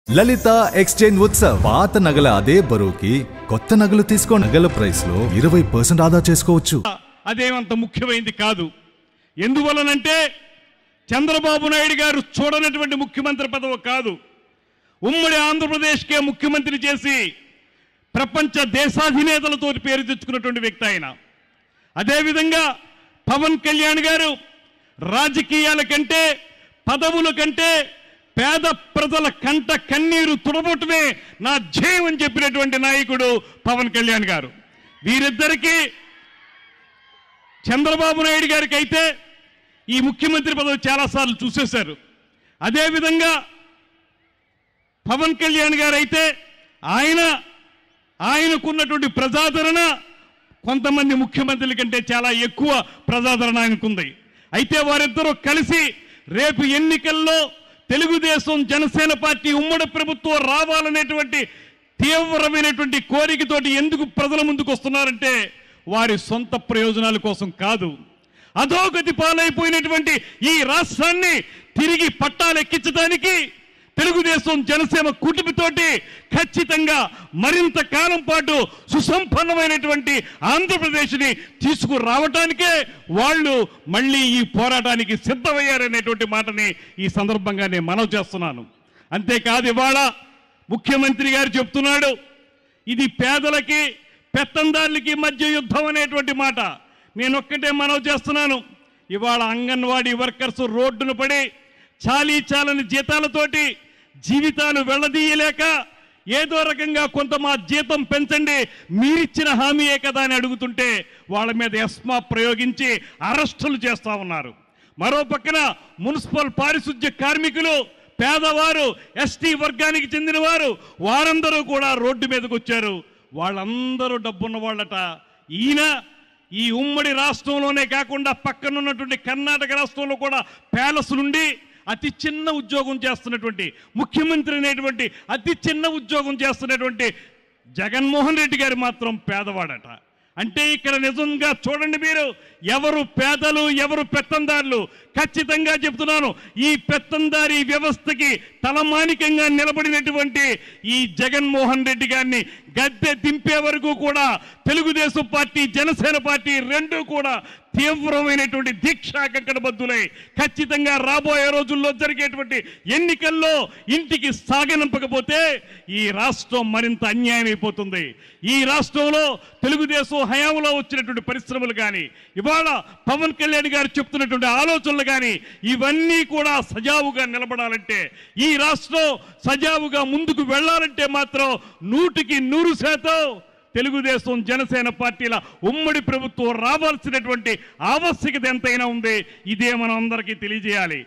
లలిత exchange Utsav పాత నగల అదే బరువుకి కొత్త నగలు తీసుకో నగల ప్రైస్ లో 20% ఆదా చేసుకోవచ్చు. అదేమంత ముఖ్యమైనది కాదు. ఎందువలనంటే చంద్రబాబు నాయుడు గారు చూడనటువంటి ముఖ్యమంత్రి పదవి కాదు. ఉమ్మడి ఆంధ్రప్రదేశ్కే ముఖ్యమంత్రి చేసి ప్రపంచ దేశాధినేతలతో పేరు తెచ్చుకున్నటువంటి వ్యక్తి ఆయన. అదేవిధంగా పవన్ కళ్యాణ్ గారు రాజకీయాల కంటే పదవుల కంటే పేద ప్రజల కంట కన్నీరు తుడబొట్టమే నా ధ్యేయం అని చెప్పినటువంటి నాయకుడు పవన్ కళ్యాణ్ గారు. వీరిద్దరికీ చంద్రబాబు నాయుడు గారికి అయితే ఈ ముఖ్యమంత్రి పదవి చాలాసార్లు చూసేశారు. అదేవిధంగా పవన్ కళ్యాణ్ గారు అయితే ఆయనకున్నటువంటి ప్రజాదరణ కొంతమంది ముఖ్యమంత్రుల కంటే చాలా ఎక్కువ ప్రజాదరణ ఆయనకుంది. అయితే వారిద్దరూ కలిసి రేపు ఎన్నికల్లో తెలుగుదేశం జనసేన పార్టీ ఉమ్మడి ప్రభుత్వం రావాలనేటువంటి తీవ్రమైనటువంటి కోరికతోటి ఎందుకు ప్రజల ముందుకు వస్తున్నారంటే వారి సొంత ప్రయోజనాల కోసం కాదు. అధోగతి పాలైపోయినటువంటి ఈ రాష్ట్రాన్ని తిరిగి పట్టాలెక్కించడానికి తెలుగుదేశం జనసేన కూటమితోటి ఖచ్చితంగా మరింత కాలం పాటు సుసంపన్నమైనటువంటి ఆంధ్రప్రదేశ్ని తీసుకురావటానికే వాళ్ళు మళ్ళీ ఈ పోరాటానికి సిద్ధమయ్యారనేటువంటి మాటని ఈ సందర్భంగా నేను మనవి చేస్తున్నాను. అంతేకాదు ఇవాళ ముఖ్యమంత్రి గారు చెప్తున్నాడు ఇది పేదలకి పెత్తందారులకి మధ్య యుద్ధం అనేటువంటి మాట. నేను ఒక్కటే మనవి చేస్తున్నాను. ఇవాళ అంగన్వాడీ వర్కర్స్ రోడ్డును పడి చాలని జీతాలతోటి జీవితాలు వెళ్ళదీయలేక ఏదో రకంగా కొంత మా జీతం పెంచండి మీరిచ్చిన హామీయే కదా అని అడుగుతుంటే వాళ్ళ మీద ఎస్మా ప్రయోగించి అరెస్టులు చేస్తూ ఉన్నారు. మరో పక్కన మున్సిపల్ పారిశుద్ధ్య కార్మికులు పేదవారు ఎస్టీ వర్గానికి చెందిన వారందరూ కూడా రోడ్డు మీదకి వచ్చారు. వాళ్ళందరూ డబ్బున్న వాళ్ళట. ఈయన ఈ ఉమ్మడి రాష్ట్రంలోనే కాకుండా పక్కనున్నటువంటి కర్ణాటక రాష్ట్రంలో కూడా ప్యాలెస్ నుండి అతి చిన్న ఉద్యోగం చేస్తున్నటువంటి ముఖ్యమంత్రి అనేటువంటి అతి చిన్న ఉద్యోగం చేస్తున్నటువంటి జగన్మోహన్ రెడ్డి గారు మాత్రం పేదవాడట. అంటే ఇక్కడ నిజంగా చూడండి మీరు ఎవరు పేదలు ఎవరు పెత్తందారులు. ఖచ్చితంగా చెప్తున్నాను ఈ పెత్తందారీ వ్యవస్థకి తలమానికంగా నిలబడినటువంటి ఈ జగన్మోహన్ రెడ్డి గారిని గద్దె దింపే వరకు కూడా తెలుగుదేశం పార్టీ జనసేన పార్టీ రెండూ కూడా తీవ్రమైనటువంటి దీక్షా కంకణబద్ధులై ఖచ్చితంగా రాబోయే రోజుల్లో జరిగేటువంటి ఎన్నికల్లో ఇంటికి సాగనంపకపోతే ఈ రాష్ట్రం మరింత అన్యాయం అయిపోతుంది. ఈ రాష్ట్రంలో తెలుగుదేశం హయాంలో వచ్చినటువంటి పరిశ్రమలు కానీ ఇవాళ పవన్ కళ్యాణ్ గారు చెప్తున్నటువంటి ఆలోచనలు కానీ ఇవన్నీ కూడా సజావుగా నిలబడాలంటే ఈ రాష్ట్రం సజావుగా ముందుకు వెళ్ళాలంటే మాత్రం 100% తెలుగుదేశం జనసేన పార్టీల ఉమ్మడి ప్రభుత్వం రావాల్సినటువంటి ఆవశ్యకత ఎంతైనా ఉంది. ఇదే మనం అందరికీ తెలియజేయాలి.